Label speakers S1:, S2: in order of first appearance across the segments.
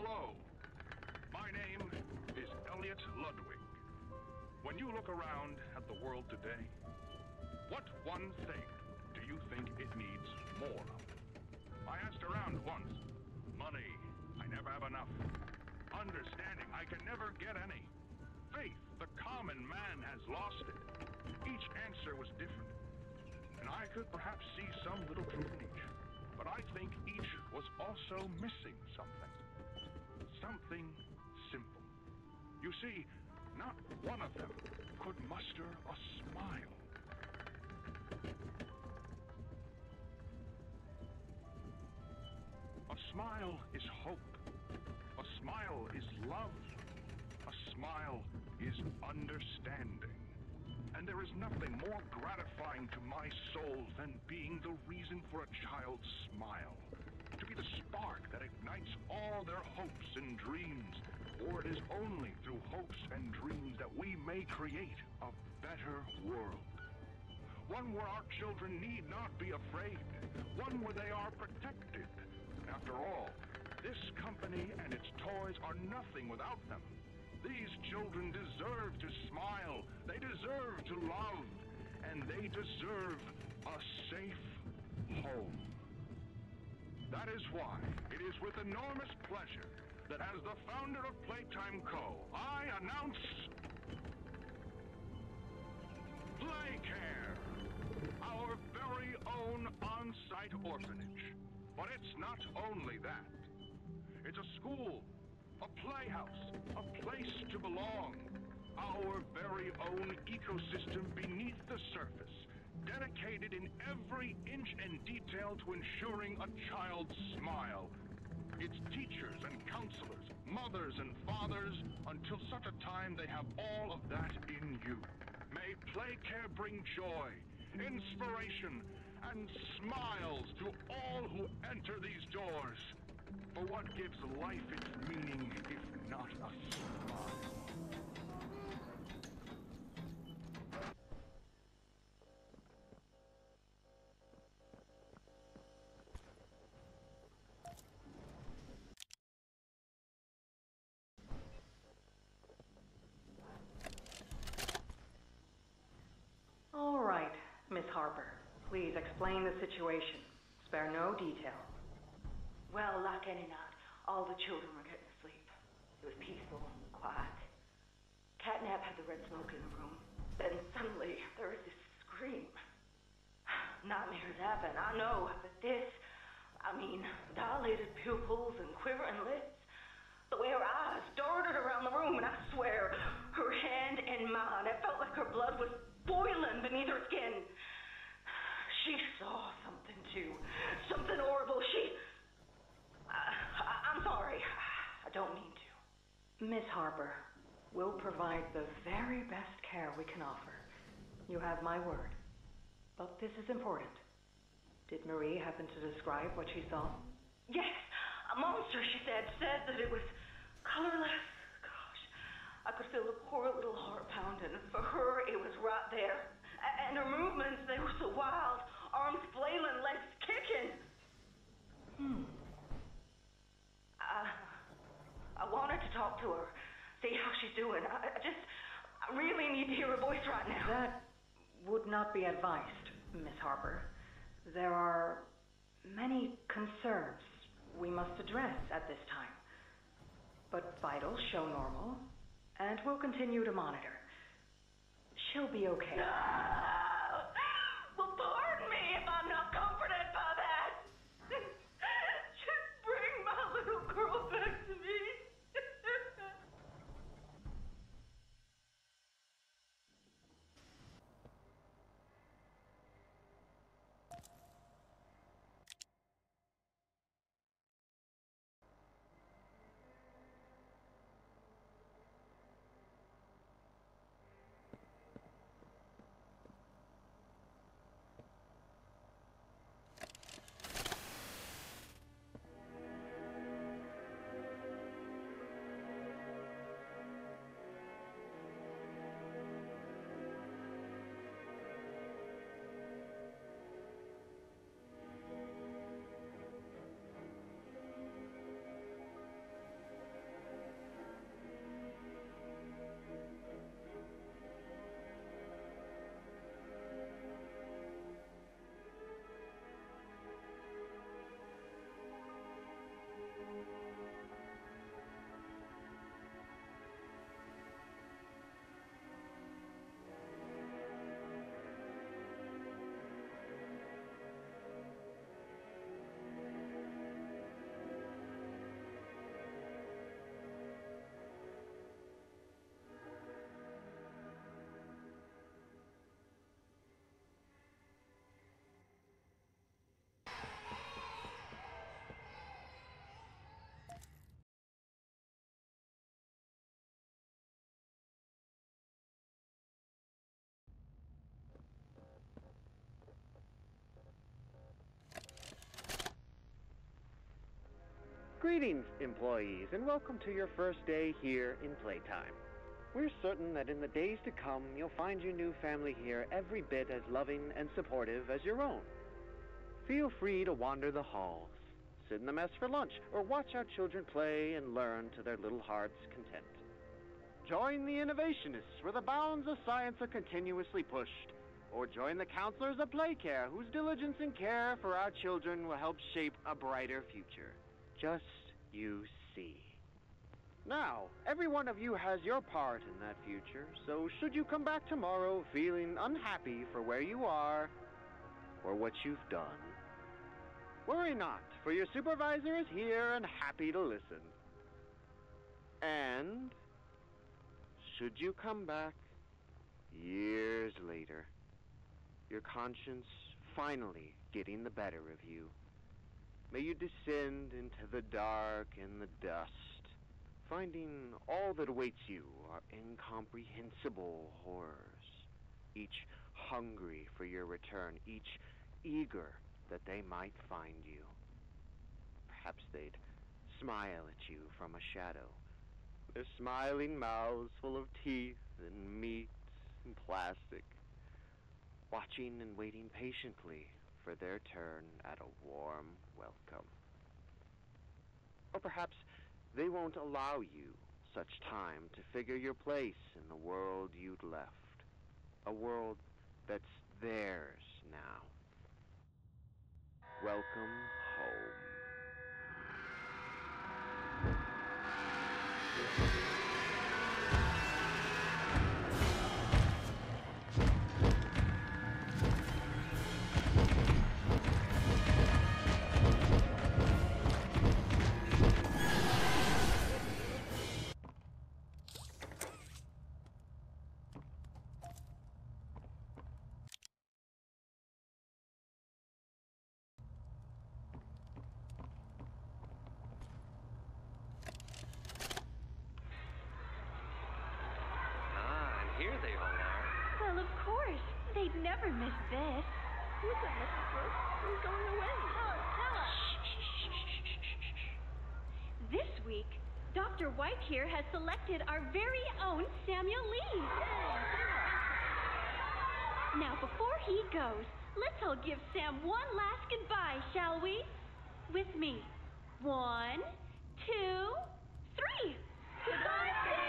S1: Hello, my name is Elliot Ludwig. When you look around at the world today, what one thing do you think it needs more of? I asked around once. Money, I never have enough. Understanding, I can never get any. Faith, the common man has lost it. Each answer was different, and I could perhaps see some little truth in each. But I think each was also missing something. Something simple. You see, not one of them could muster a smile. A smile is hope. A smile is love. A smile is understanding. And there is nothing more gratifying to my soul than being the reason for a child's smile. To be the spark that ignites all their hopes and dreams. For it is only through hopes and dreams that we may create a better world. One where our children need not be afraid. One where they are protected. After all, this company and its toys are nothing without them. These children deserve to smile, they deserve to love, and they deserve a safe home. That is why it is with enormous pleasure that as the founder of Playtime Co., I announce Playcare, our very own on-site orphanage. But it's not only that. It's a school, a playhouse, a place to belong. Our very own ecosystem beneath the surface, dedicated in every inch and detail to ensuring a child's smile. Its teachers and counselors, mothers and fathers, until such a time they have all of that in you. May Playcare bring joy, inspiration, and smiles to all who enter these doors. For what gives life its meaning if not a smile?
S2: All right, Miss Harper. Please explain the situation. Spare no detail.
S3: Well, like any night, all the children were getting asleep. It was peaceful, quiet. Catnap had the red smoke in the room. Then suddenly, there was this scream. Nightmares happen, I know, but this, dilated pupils and quivering lips. The way her eyes darted around the room, and I swear, her hand in mine, it felt like her blood was boiling beneath her skin. She saw something too. Something horrible. I'm sorry. I don't mean to.
S2: Miss Harper, we'll provide the very best care we can offer. You have my word. But this is important. Did Marie happen to describe what she saw?
S3: Yes. A monster, she said that it was colorless. Gosh, I could feel the poor little heart pounding. For her, it was right there. And her movements, they were so wild. Arms flailing, legs kicking. I wanted to talk to her, see how she's doing. I really need to hear her voice right now.
S2: That would not be advised, Miss Harper. There are many concerns we must address at this time. But vitals show normal, and we'll continue to monitor. She'll be okay.
S3: Well, pardon me if I'm not comforted by that. Just bring my little girl back to me.
S4: Greetings, employees, and welcome to your first day here in Playtime. We're certain that in the days to come, you'll find your new family here every bit as loving and supportive as your own. Feel free to wander the halls, sit in the mess for lunch, or watch our children play and learn to their little hearts' content. Join the innovationists where the bounds of science are continuously pushed, or join the counselors of Playcare whose diligence and care for our children will help shape a brighter future. Just you see. Now, every one of you has your part in that future, so should you come back tomorrow feeling unhappy for where you are or what you've done, worry not, for your supervisor is here and happy to listen. And should you come back years later, your conscience finally getting the better of you, may you descend into the dark and the dust, finding all that awaits you are incomprehensible horrors, each hungry for your return, each eager that they might find you. Perhaps they'd smile at you from a shadow, their smiling mouths full of teeth and meat and plastic, watching and waiting patiently for their turn at a warm welcome. Or perhaps they won't allow you such time to figure your place in the world you'd left, a world that's theirs now. Welcome home.
S5: Here they all are.
S6: Well, of course. They'd never miss this.
S3: Who's that, Mrs. Brooks? Who's going away?
S6: Tell us. This week, Dr. White here has selected our very own Samuel Lee. Now, before he goes, let's all give Sam one last goodbye, shall we? With me. 1, 2, 3. Goodbye, Sam!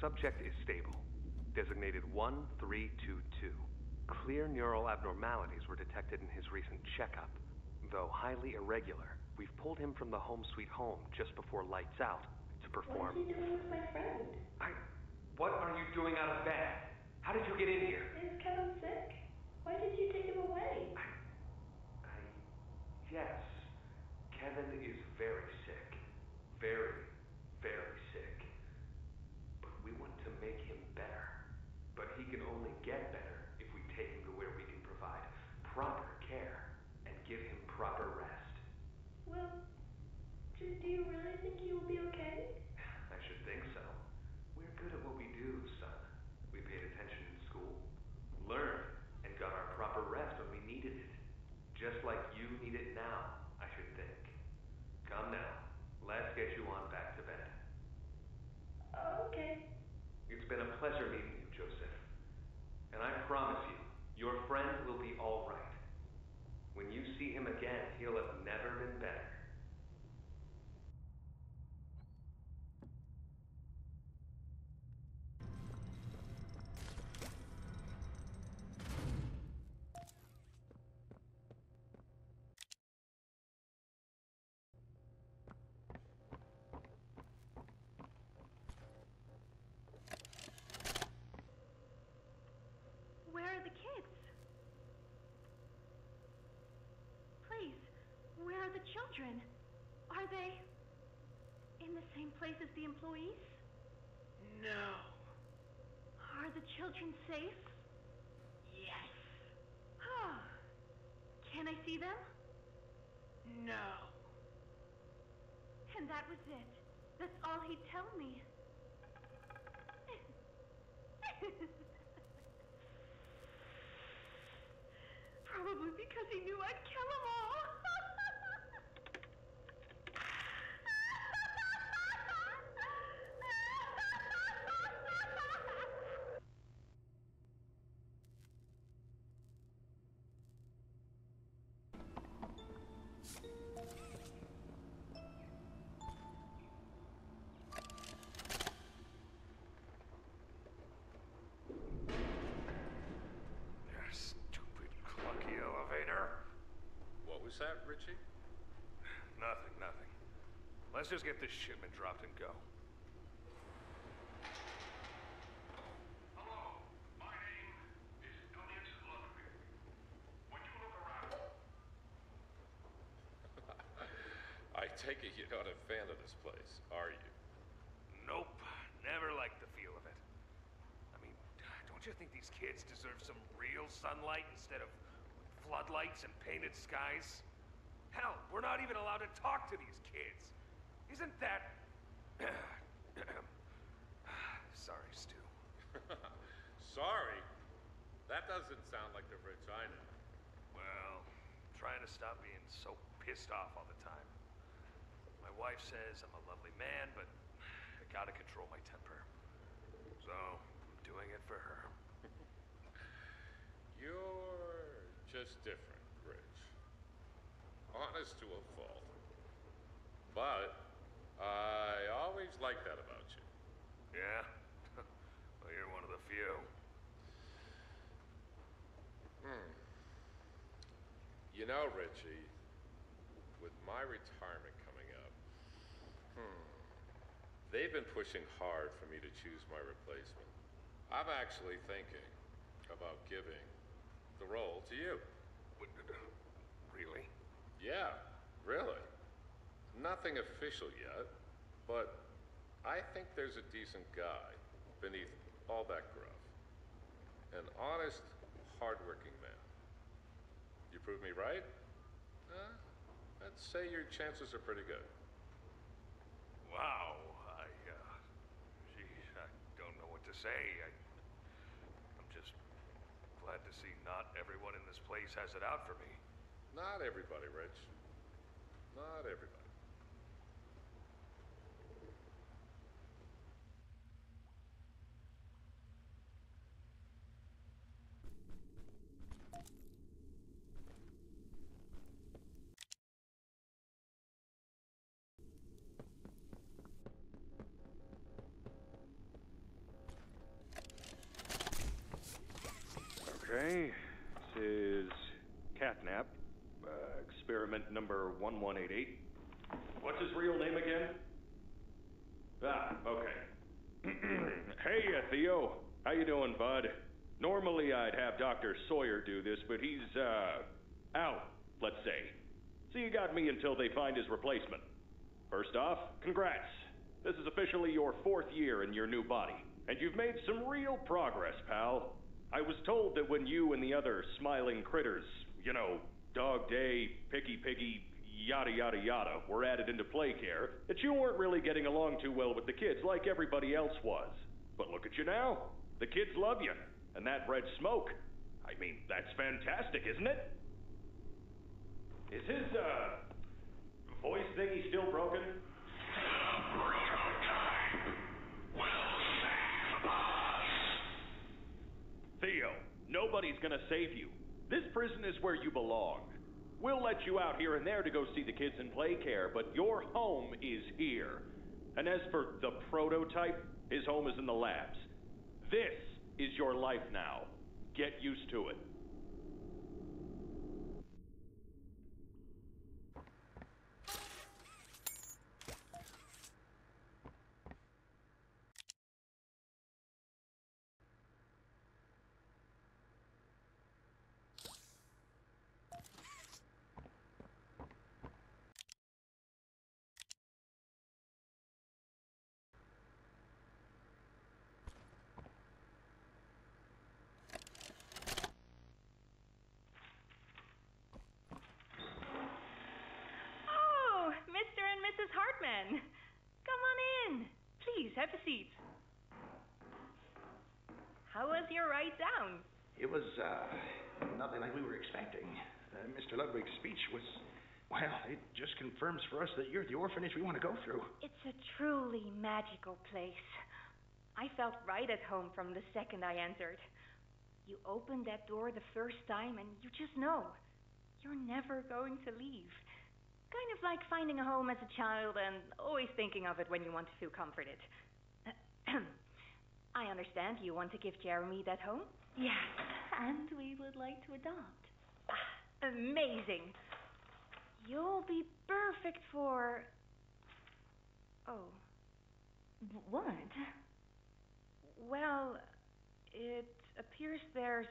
S5: Subject is stable. Designated 1322. Clear neural abnormalities were detected in his recent checkup. Though highly irregular, we've pulled him from the home sweet home just before lights out to perform...
S3: What is he doing with my friend?
S5: What are you doing out of bed? How did you get in here?
S3: Is Kevin sick? Why did you take him away?
S5: Yes. Kevin is very sick. Very, very sick. But we want to make him better. But he can only get better if we take him to where we can provide proper care and give him proper rest.
S3: Well, do you really think he will be okay?
S5: I should think so. We're good at what we do, son. We paid attention in school, learned, and got our proper rest when we needed it. Just like you need it now, I should think. Come now, let's get you on back to bed.
S3: Okay.
S5: It's been a pleasure meeting you, Joseph. And I promise you, your friend will be all right. When you see him again, he'll have never been better.
S6: Where are the kids? Please, where are the children? Are they in the same place as the employees?
S4: No.
S6: Are the children safe?
S4: Yes.
S6: Oh, see them?
S5: No.
S6: And that was it. That's all he'd tell me. Probably because he knew I'd kill them all.
S5: Stupid clunky elevator.
S7: What was that, Richie?
S5: Nothing. Let's just get this shipment dropped and go.
S1: Hello, my name is Elliot Ludwig. When you look around,
S7: I take it you're not a fan of this place, are you?
S5: Nope, never liked the feel of it. I mean, don't you think these kids deserve some real sunlight instead of floodlights and painted skies? Hell, we're not even allowed to talk to these kids. Isn't that... Sorry, Stu.
S7: Sorry? That doesn't sound like the Rich I know.
S5: Well, trying to stop being so pissed off all the time. My wife says I'm a lovely man, but I gotta control my temper. So, I'm doing it for her.
S7: You're just different, Rich. Honest to a fault. But I always liked that about you.
S5: Yeah? Well, you're one of the few.
S7: You know, Richie, with my retirement coming up, they've been pushing hard for me to choose my replacement. I'm actually thinking about giving the role to you.
S5: Really?
S7: Yeah, really. Nothing official yet, but I think there's a decent guy beneath all that gruff. An honest, hardworking man. You prove me right? I'd say your chances are pretty good.
S5: Wow, geez, I don't know what to say. I'm just glad to see not everyone in this place has it out for me.
S7: Not everybody, Rich. Not everybody.
S8: Okay, this is catnap, experiment number 1188. What's his real name again? Okay. Hey, Theo. How you doing, bud? Normally I'd have Dr. Sawyer do this, but he's, out, let's say. So you got me until they find his replacement. First off, congrats. This is officially your 4th year in your new body, and you've made some real progress, pal. I was told that when you and the other smiling critters, you know, Dog Day, Picky Piggy, yada yada yada, were added into play care, that you weren't really getting along too well with the kids like everybody else was. But look at you now. The kids love you. And that red smoke, I mean, that's fantastic, isn't it? Is his, voice thingy still broken? Theo, nobody's gonna save you. This prison is where you belong. We'll let you out here and there to go see the kids in play care, but your home is here. And as for the prototype, his home is in the labs. This is your life now. Get used to it.
S9: a seat. How was your ride down?
S10: It was, nothing like we were expecting. Mr. Ludwig's speech was, well, it just confirms for us that you're the orphanage we want to go through.
S9: It's a truly magical place. I felt right at home from the second I entered. You open that door the first time and you just know you're never going to leave. Kind of like finding a home as a child and always thinking of it when you want to feel comforted. I understand you want to give Jeremy that home?
S3: Yes, and we would like to adopt.
S9: Amazing. You'll be perfect for... Oh.
S3: What?
S9: Well, it appears there's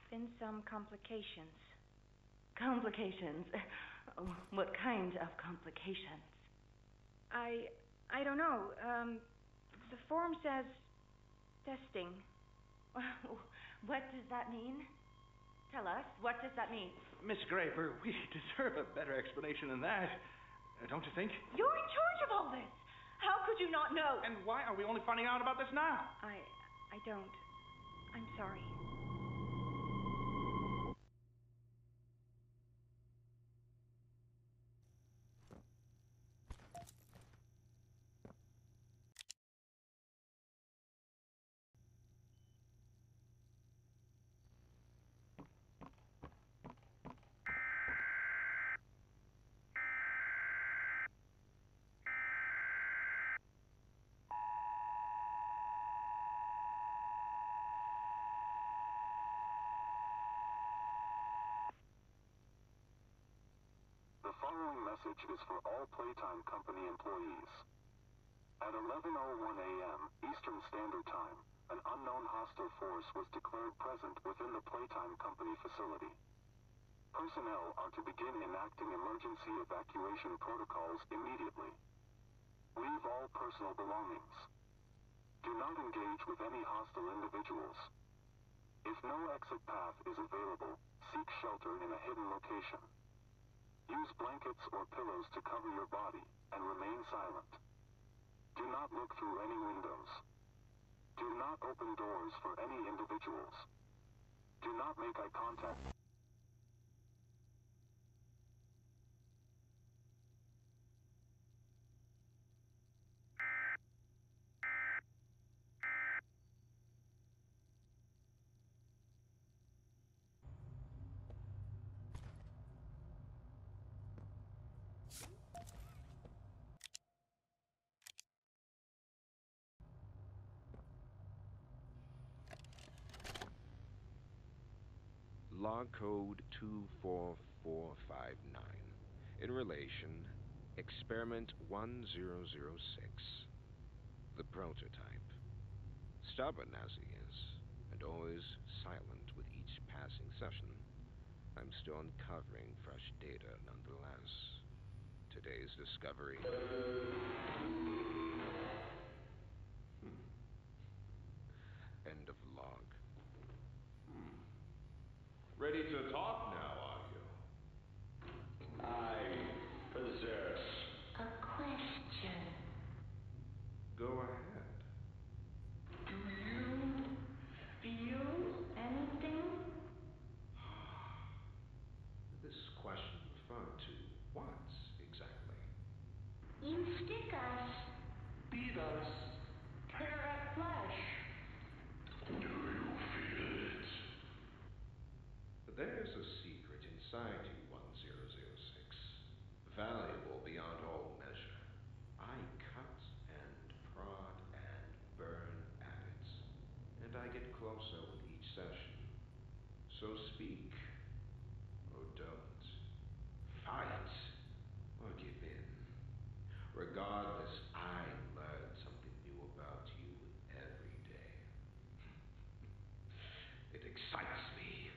S9: been some complications.
S3: Complications? What kind of complications?
S9: I don't know. The form says testing.
S3: What does that mean? Tell us, what does that mean?
S10: Miss Graper, we deserve a better explanation than that. Don't you think?
S3: You're in charge of all this. How could you not know?
S10: And why are we only finding out about this now?
S9: I don't. I'm sorry.
S11: The following message is for all Playtime Company employees. At 11:01 a.m. Eastern Standard Time, an unknown hostile force was declared present within the Playtime Company facility. Personnel are to begin enacting emergency evacuation protocols immediately. Leave all personal belongings. Do not engage with any hostile individuals. If no exit path is available, seek shelter in a hidden location. Use blankets or pillows to cover your body, and remain silent. Do not look through any windows. Do not open doors for any individuals. Do not make eye contact.
S12: Log code 24459. In relation, experiment 1006. The prototype. Stubborn as he is, and always silent with each passing session, I'm still uncovering fresh data nonetheless. Today's discovery. End of log.
S7: Ready to talk now, are you? I possess
S3: A question.
S12: Go ahead.
S3: Do you feel anything?
S12: This question referred to what exactly?
S3: You stick us, beat us, tear at flesh.
S7: Do you feel it?
S12: There's a secret inside you, 1006. Valuable beyond all measure. I cut and prod and burn at it, and I get closer with each session. So speak, or don't. Fight, or give in. Regardless, I learn something new about you every day. It excites me.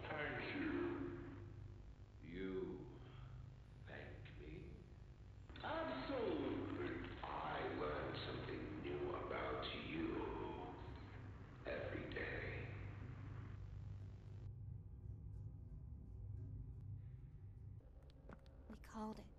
S7: Thank you.
S12: You thank me?
S7: Absolutely.
S12: I learn something new about you every day.
S13: We called it.